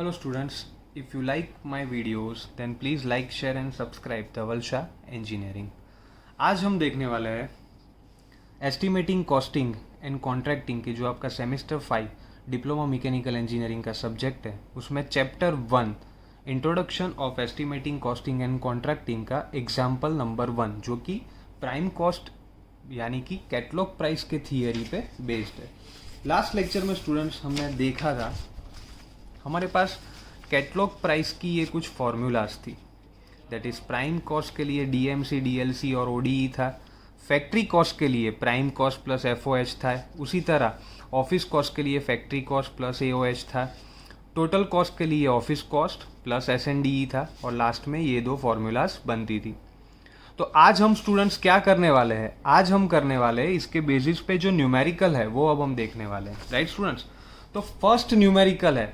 Hello students, if you like my videos then please like, share and subscribe Dhaval Shah engineering. आज हम देखने वाले हैं एस्टिमेटिंग, कॉस्टिंग एंड कॉन्ट्रैक्टिंग के जो आपका सेमेस्टर 5 डिप्लोमा मैकेनिकल इंजीनियरिंग का सब्जेक्ट है उसमें chapter 1 introduction of estimating, costing and contracting का एग्जाम्पल नंबर 1 जो कि प्राइम कॉस्ट यानी कि कैटलॉग प्राइस के थियरी पे बेस्ड है। लास्ट लेक्चर में स्टूडेंट्स हमने देखा था हमारे पास कैटलॉग प्राइस की ये कुछ फॉर्मूलाज थी। दैट इज़ प्राइम कॉस्ट के लिए डीएमसी, डीएलसी और ओडीई था। फैक्ट्री कॉस्ट के लिए प्राइम कॉस्ट प्लस एफओएच था। उसी तरह ऑफिस कॉस्ट के लिए फैक्ट्री कॉस्ट प्लस एओएच था। टोटल कॉस्ट के लिए ऑफिस कॉस्ट प्लस एसएनडीई था और लास्ट में ये दो फॉर्मूलाज बनती थी। तो आज हम स्टूडेंट्स क्या करने वाले हैं, आज हम करने वाले हैं इसके बेसिस पे जो न्यूमेरिकल है वो अब हम देखने वाले हैं। राइट स्टूडेंट्स, तो फर्स्ट न्यूमेरिकल है।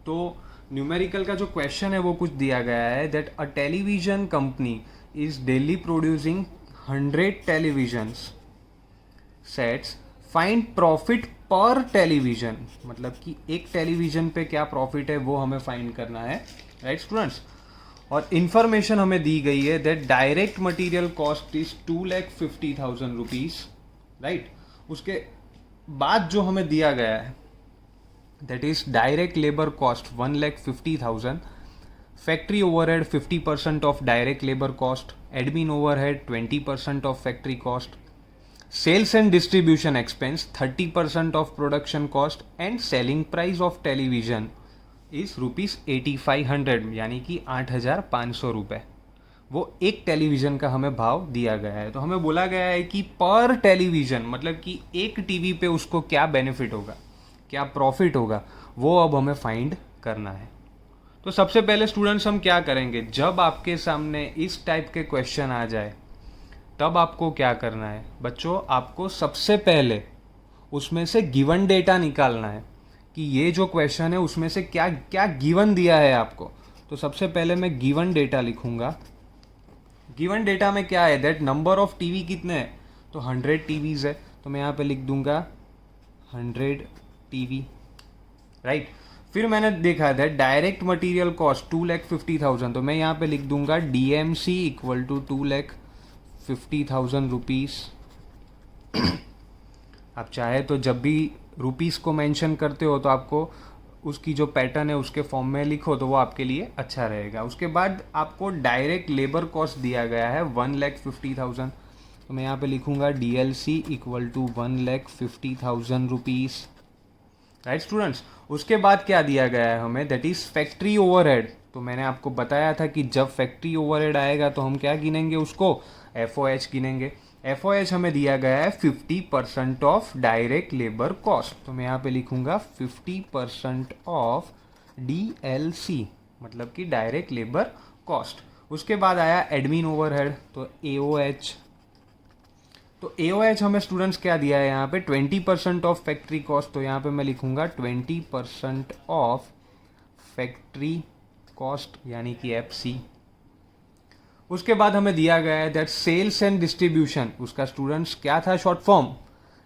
तो न्यूमेरिकल का जो क्वेश्चन है वो कुछ दिया गया है that a television company is daily producing 100 television sets, find profit पर टेलीविजन, मतलब कि एक टेलीविजन पे क्या प्रॉफिट है वो हमें फाइंड करना है। राइट स्टूडेंट्स, और इन्फॉर्मेशन हमें दी गई है that direct material cost is 2,50,000 rupees. Right, उसके बाद जो हमें दिया गया है that is direct labor cost 1,50,000, factory overhead 50% of direct labor cost, admin overhead 20% of factory cost, sales and distribution expense 30% of production cost and selling price of television is ₹8,500 यानी कि 8,500 रुपये। वो एक टेलीविज़न का हमें भाव दिया गया है। तो हमें बोला गया है कि पर टेलीविज़न मतलब कि एक टीवी पे उसको क्या बेनिफिट होगा, क्या प्रॉफिट होगा, वो अब हमें फाइंड करना है। तो सबसे पहले स्टूडेंट्स हम क्या करेंगे, जब आपके सामने इस टाइप के क्वेश्चन आ जाए तब आपको क्या करना है बच्चों, आपको सबसे पहले उसमें से गिवन डेटा निकालना है कि ये जो क्वेश्चन है उसमें से क्या क्या गिवन दिया है आपको। तो सबसे पहले मैं गिवन डेटा लिखूंगा। गिवन डेटा में क्या है दैट नंबर ऑफ टीवी कितने हैं, तो 100 टीवीज है। तो मैं यहाँ पे लिख दूंगा 100 टीवी। राइट, फिर मैंने देखा था डायरेक्ट मटेरियल कॉस्ट 2,50,000, तो मैं यहाँ पे लिख दूंगा डीएमसी इक्वल टू 2,50,000 रुपीज़। आप चाहे तो जब भी रुपीज़ को मेंशन करते हो तो आपको उसकी जो पैटर्न है उसके फॉर्म में लिखो तो वो आपके लिए अच्छा रहेगा। उसके बाद आपको डायरेक्ट लेबर कॉस्ट दिया गया है 1,50,000, तो मैं यहाँ पे लिखूंगा DLC equal to 1,50,000 rupees. Right students, उसके बाद क्या दिया गया है हमें दैट इज फैक्ट्री ओवरहेड। तो मैंने आपको बताया था कि जब फैक्ट्री ओवरहेड आएगा तो हम क्या गिनेंगे, उसको एफओएच गिनेंगे। एफओएच हमें दिया गया है 50% ऑफ डायरेक्ट लेबर कॉस्ट, तो मैं यहाँ पे लिखूंगा 50% ऑफ डीएलसी मतलब कि डायरेक्ट लेबर कॉस्ट। उसके बाद आया एडमिन ओवरहेड, तो एओएच। तो एओएच हमें स्टूडेंट्स क्या दिया है यहाँ पे 20% ऑफ फैक्ट्री कॉस्ट, तो यहाँ पे मैं लिखूंगा 20% ऑफ फैक्ट्री कॉस्ट यानी कि एफसी। उसके बाद हमें दिया गया है दैट सेल्स एंड डिस्ट्रीब्यूशन, उसका स्टूडेंट्स क्या था short form,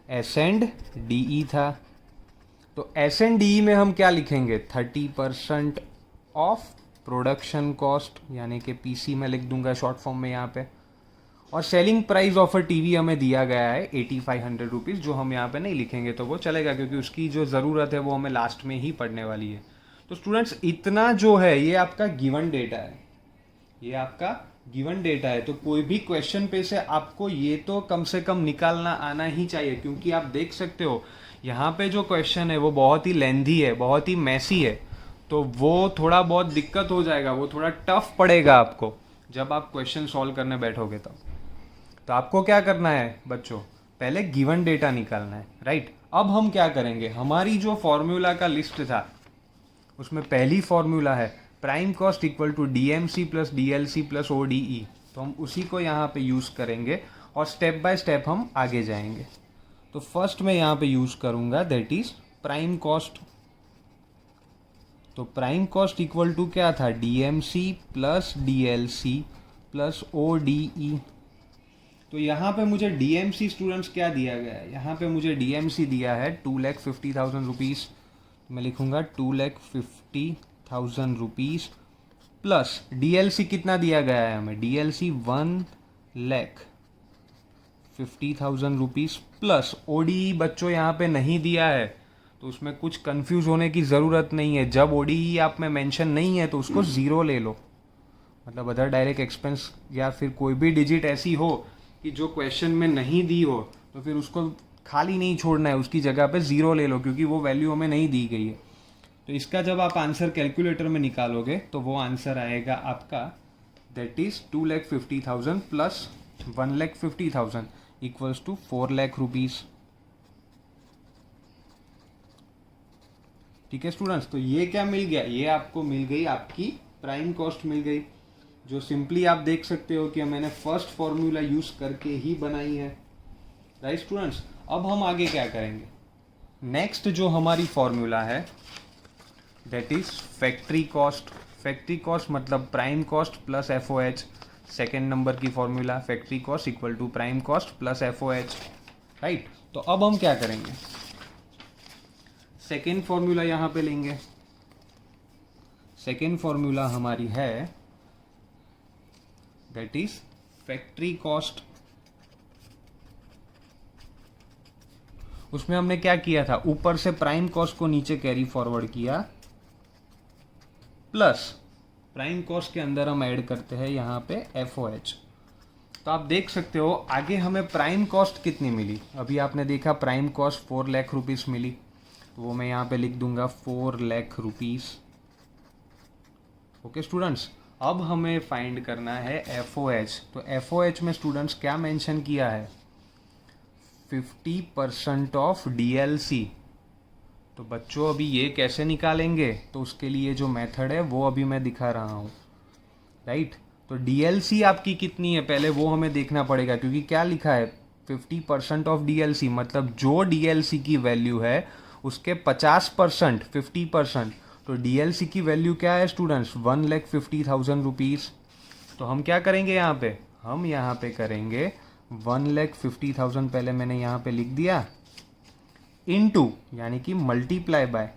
S and DE था। तो एस एंड डीई में हम क्या लिखेंगे 30% ऑफ प्रोडक्शन कॉस्ट यानी कि पीसी में लिख दूंगा शॉर्ट फॉर्म में यहाँ पे। और selling price of a TV हमें दिया गया है 8,500 रुपीज़, जो हम यहाँ पे नहीं लिखेंगे तो वो चलेगा क्योंकि उसकी जो ज़रूरत है वो हमें लास्ट में ही पढ़ने वाली है। तो स्टूडेंट्स इतना जो है ये आपका गिवन डेटा है, ये आपका गिवन डेटा है। तो कोई भी क्वेश्चन पे से आपको ये तो कम से कम निकालना आना ही चाहिए, क्योंकि आप देख सकते हो यहाँ पे जो क्वेश्चन है वो बहुत ही लेंथी है, बहुत ही मैसी है। तो वो थोड़ा बहुत दिक्कत हो जाएगा, वो थोड़ा टफ पड़ेगा आपको जब आप क्वेश्चन सॉल्व करने बैठोगे तब। तो आपको क्या करना है बच्चों, पहले गिवन डेटा निकालना है। राइट, अब हम क्या करेंगे, हमारी जो फॉर्मूला का लिस्ट था उसमें पहली फॉर्मूला है prime cost equal to DMC plus DLC plus ODE, तो हम उसी को यहाँ पे यूज़ करेंगे और स्टेप बाय स्टेप हम आगे जाएंगे। तो फर्स्ट मैं यहाँ पे यूज़ करूँगा दैट इज प्राइम कॉस्ट। तो प्राइम कॉस्ट इक्वल टू क्या था DMC plus DLC plus ODE. तो यहाँ पे मुझे डीएमसी स्टूडेंट्स क्या दिया गया है, यहाँ पे मुझे डीएमसी दिया है 2,50,000 रुपीज़। मैं लिखूँगा 2,50,000 रुपीज़ प्लस डीएलसी कितना दिया गया है हमें, डीएलसी 1,50,000 रुपीज़ प्लस ओडीई बच्चों यहाँ पे नहीं दिया है, तो उसमें कुछ कंफ्यूज होने की ज़रूरत नहीं है। जब ओडीई आप में मेंशन नहीं है तो उसको ज़ीरो ले लो, मतलब अदर डायरेक्ट एक्सपेंस या फिर कोई भी डिजिट ऐसी हो कि जो क्वेश्चन में नहीं दी हो तो फिर उसको खाली नहीं छोड़ना है, उसकी जगह पे ज़ीरो ले लो क्योंकि वो वैल्यू हमें नहीं दी गई है। तो इसका जब आप आंसर कैलकुलेटर में निकालोगे तो वो आंसर आएगा आपका that is 2,50,000 plus 1,50,000 equals to 4 lakh rupees. ठीक है स्टूडेंट्स, तो ये क्या मिल गया, ये आपको मिल गई आपकी प्राइम कॉस्ट मिल गई, जो सिंपली आप देख सकते हो कि मैंने फर्स्ट फॉर्मूला यूज करके ही बनाई है। राइट स्टूडेंट्स, अब हम आगे क्या करेंगे, नेक्स्ट जो हमारी फॉर्मूला है that is factory cost. Factory cost मतलब prime cost plus FOH. Second number की formula factory cost equal to prime cost plus FOH. Right, तो अब हम क्या करेंगे, सेकेंड फॉर्मूला यहाँ पे लेंगे। सेकेंड फॉर्मूला हमारी है दैट इज फैक्ट्री कॉस्ट। उसमें हमने क्या किया था, ऊपर से प्राइम कॉस्ट को नीचे कैरी फॉरवर्ड किया, प्लस प्राइम कॉस्ट के अंदर हम ऐड करते हैं यहाँ पे एफओएच। तो आप देख सकते हो आगे हमें प्राइम कॉस्ट कितनी मिली, अभी आपने देखा प्राइम कॉस्ट 4 लाख रुपीस मिली, तो वो मैं यहाँ पे लिख दूंगा 4 लाख रुपीस। ओके स्टूडेंट्स, अब हमें फाइंड करना है एफओएच। तो एफओएच में स्टूडेंट्स क्या मेंशन किया है, 50% ऑफ डीएलसी। तो बच्चों अभी ये कैसे निकालेंगे, तो उसके लिए जो मेथड है वो अभी मैं दिखा रहा हूँ। राइट, तो डीएलसी आपकी कितनी है पहले वो हमें देखना पड़ेगा, क्योंकि क्या लिखा है 50% ऑफ डीएलसी, मतलब जो डीएलसी की वैल्यू है उसके 50%, 50%। तो डीएलसी की वैल्यू क्या है स्टूडेंट्स, 1,50,000 रुपीज़। तो हम क्या करेंगे यहाँ पे, हम यहाँ पे करेंगे 1,50,000 पहले मैंने यहाँ पे लिख दिया, इनटू यानी कि मल्टीप्लाई बाय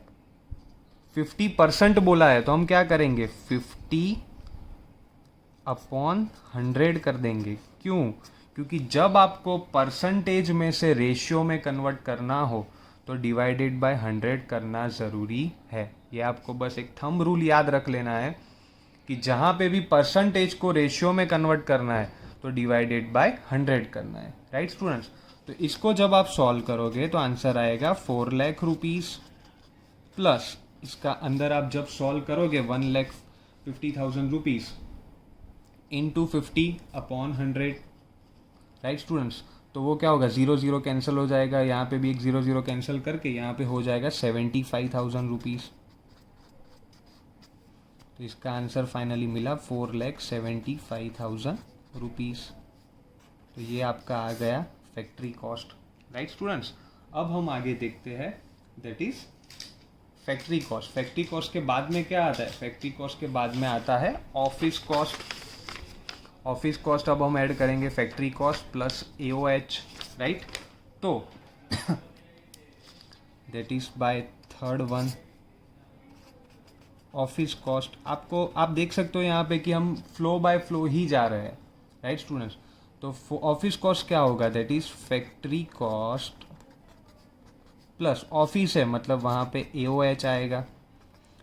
50% बोला है, तो हम क्या करेंगे 50/100 कर देंगे। क्यों, क्योंकि जब आपको परसेंटेज में से रेशियो में कन्वर्ट करना हो तो डिवाइडेड बाय 100 करना ज़रूरी है। ये आपको बस एक थंब रूल याद रख लेना है कि जहाँ पे भी परसेंटेज को रेशियो में कन्वर्ट करना है तो डिवाइडेड बाय 100 करना है। राइट स्टूडेंट्स, तो इसको जब आप सॉल्व करोगे तो आंसर आएगा 4 लाख रुपीज़ प्लस इसका अंदर आप जब सॉल्व करोगे 1,50,000 रुपीज़ इंटू 50/100। राइट स्टूडेंट्स, तो वो क्या होगा, 0 0 कैंसिल हो जाएगा, यहाँ पे भी एक 0 0 कैंसिल करके यहाँ पे हो जाएगा 75,000 रुपीज़। तो इसका आंसर फाइनली मिला 4,75,000 रुपीज़। तो ये आपका आ गया फैक्ट्री कॉस्ट। राइट स्टूडेंट्स, अब हम आगे देखते हैं that is factory cost. Factory cost के बाद में क्या आता है, फैक्ट्री कॉस्ट के बाद में आता है ऑफिस कॉस्ट। ऑफिस कॉस्ट अब हम ऐड करेंगे factory cost plus AOH. Right, तो that is by third one office cost. आपको आप देख सकते हो यहाँ पे कि हम फ्लो बाय फ्लो ही जा रहे हैं। राइट स्टूडेंट्स, तो ऑफिस कॉस्ट क्या होगा, that is factory cost plus office है मतलब वहाँ पे एओएच आएगा।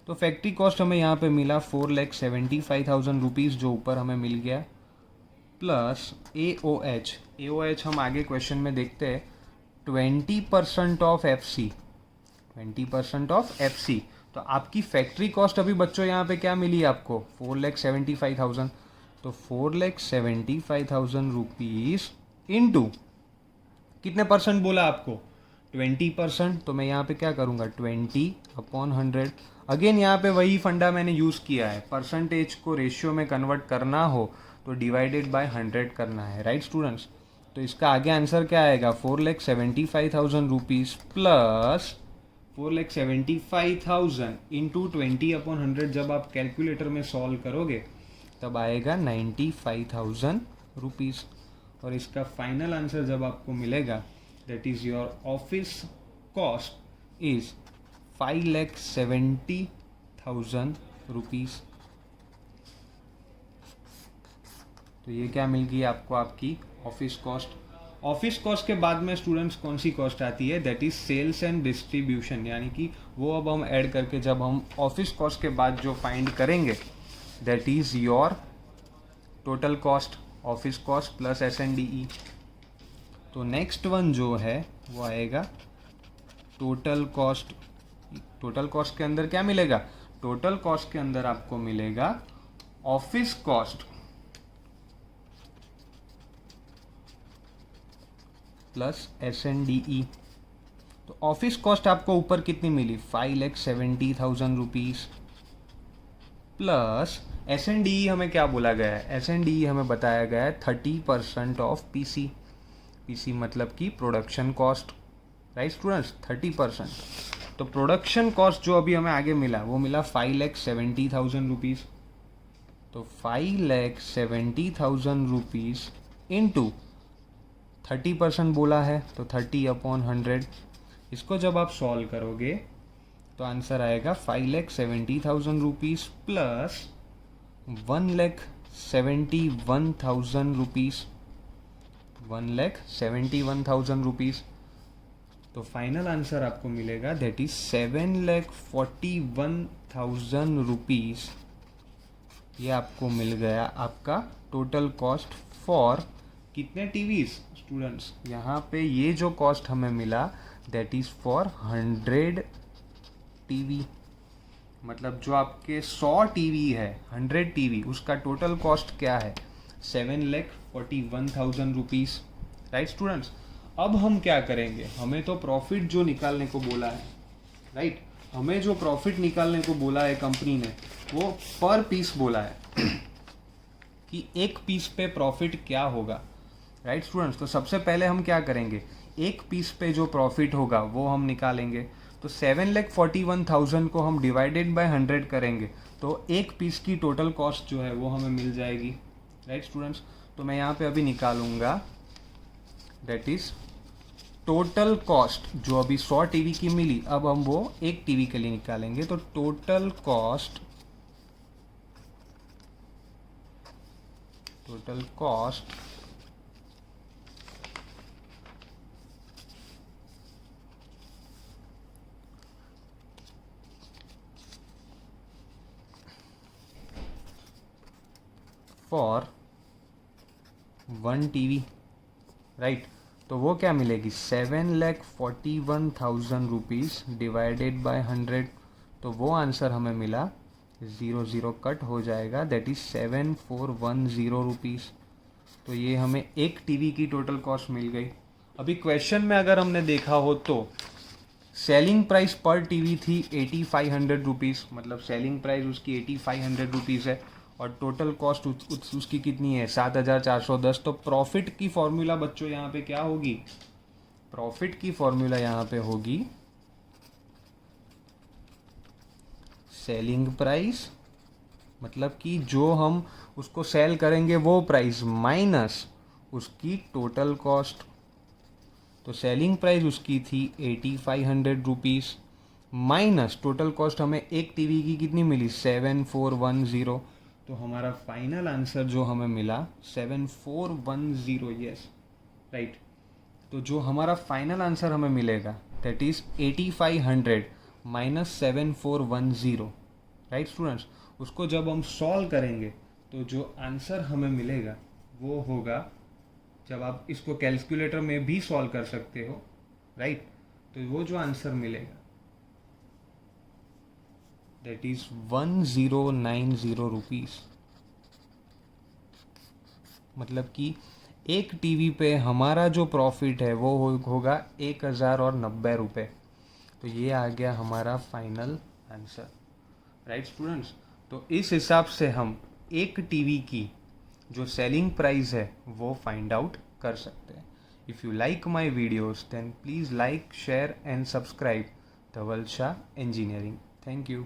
तो फैक्ट्री कॉस्ट हमें यहाँ पे मिला 4,75,000 रुपीज़ जो ऊपर हमें मिल गया, प्लस एओएच। एओएच हम आगे क्वेश्चन में देखते हैं 20% ऑफ एफसी, 20% ऑफ एफसी। तो आपकी फैक्ट्री कॉस्ट अभी बच्चों यहाँ पे क्या मिली आपको 4,75,000। तो 4,75,000 रुपीज़ इंटू कितने परसेंट बोला आपको 20%। तो मैं यहाँ पे क्या करूँगा 20/100। अगेन यहाँ पे वही फंडा मैंने यूज़ किया है, परसेंटेज को रेशियो में कन्वर्ट करना हो तो डिवाइडेड बाय 100 करना है। राइट स्टूडेंट्स, तो इसका आगे आंसर क्या आएगा 4,75,000 रुपीज़ प्लस 4,75,000 इंटू 20/100। जब आप कैलकुलेटर में सॉल्व करोगे तब आएगा 95,000 रुपीज़। और इसका फाइनल आंसर जब आपको मिलेगा that is your office cost is 5,70,000 rupees. तो ये क्या मिल गई आपको, आपकी ऑफिस कॉस्ट। ऑफिस कॉस्ट के बाद में स्टूडेंट्स कौन सी कॉस्ट आती है, that is sales and distribution, यानी कि वो अब हम ऐड करके जब हम ऑफिस कॉस्ट के बाद जो फाइंड करेंगे that is your total cost, office cost plus S&DE। तो नेक्स्ट वन जो है वो आएगा टोटल कॉस्ट। टोटल कॉस्ट के अंदर क्या मिलेगा, टोटल कॉस्ट के अंदर आपको मिलेगा ऑफिस कॉस्ट प्लस S&DE। तो ऑफिस कॉस्ट आपको ऊपर कितनी मिली, 5,70,000 रुपीज़ प्लस S&DE हमें क्या बोला गया है, S&DE हमें बताया गया है 30% ऑफ PC। PC मतलब कि प्रोडक्शन कॉस्ट, राइट स्टूडेंट्स, 30%। तो प्रोडक्शन कॉस्ट जो अभी हमें आगे मिला वो मिला 5,70,000 रुपीज़। तो 5,70,000 रुपीज़ इंटू 30% बोला है तो 30/100। इसको जब आप सॉल्व करोगे तो आंसर आएगा 5,70,000 रुपीज़ प्लस 1,71,000 रुपीज़, 1,71,000 रुपीज़। तो फाइनल आंसर आपको मिलेगा दैट इज 7,41,000 रुपीज़। ये आपको मिल गया आपका टोटल कॉस्ट फॉर कितने टीवीज स्टूडेंट्स, यहाँ पे ये जो कॉस्ट हमें मिला दैट इज फॉर 100 टीवी। मतलब जो आपके 100 टीवी है, 100 टीवी, उसका टोटल कॉस्ट क्या है, 7,41,000 रुपीज़, राइट स्टूडेंट्स। अब हम क्या करेंगे, हमें तो प्रॉफिट जो निकालने को बोला है, राइट, हमें जो प्रॉफिट निकालने को बोला है कंपनी ने वो पर पीस बोला है कि एक पीस पे प्रॉफिट क्या होगा, राइट स्टूडेंट्स। तो सबसे पहले हम क्या करेंगे, एक पीस पे जो प्रॉफिट होगा वो हम निकालेंगे। तो 7,41,000 को हम डिवाइडेड बाय 100 करेंगे तो एक पीस की टोटल कॉस्ट जो है वो हमें मिल जाएगी, राइट स्टूडेंट्स। तो मैं यहाँ पे अभी निकालूंगा दैट इज टोटल कॉस्ट जो अभी 100 टीवी की मिली, अब हम वो एक टीवी के लिए निकालेंगे। तो total cost for 1 TV, right. तो वो क्या मिलेगी, 7,41,000 रुपीज़ डिवाइडेड बाय 100। तो वो आंसर हमें मिला, 0 कट हो जाएगा, दैट इज 7,410 रुपीज़। तो ये हमें एक टीवी की टोटल कॉस्ट मिल गई। अभी क्वेश्चन में अगर हमने देखा हो तो सेलिंग प्राइस पर टीवी थी 8,500 रुपीज़, मतलब सेलिंग प्राइस उसकी 8,500 रुपीज़ है और टोटल कॉस्ट उसकी कितनी है, 7,410। तो प्रॉफिट की फॉर्मूला बच्चों यहाँ पे क्या होगी, प्रॉफिट की फॉर्मूला यहाँ पे होगी सेलिंग प्राइस, मतलब कि जो हम उसको सेल करेंगे वो प्राइस माइनस उसकी टोटल कॉस्ट। तो सेलिंग प्राइस उसकी थी 8,500 रुपीज़ माइनस टोटल कॉस्ट हमें एक टीवी की कितनी मिली, 7,410। तो हमारा फाइनल आंसर जो हमें मिला 7,410, यस राइट। तो जो हमारा फाइनल आंसर हमें मिलेगा that is 8,500 minus 7,410, right students. उसको जब हम सॉल्व करेंगे तो जो आंसर हमें मिलेगा वो होगा, जब आप इसको कैलकुलेटर में भी सॉल्व कर सकते हो, राइट, तो वो जो आंसर मिलेगा दैट इज 1,090 रुपीज़। मतलब कि एक टीवी पे हमारा जो प्रॉफिट है वो होगा 1,090 रुपये। तो ये आ गया हमारा फाइनल आंसर, राइट स्टूडेंट्स। तो इस हिसाब से हम एक टीवी की जो सेलिंग प्राइस है वो फाइंड आउट कर सकते हैं। If you like my videos then please like, share and subscribe Dhaval Shah engineering. Thank you.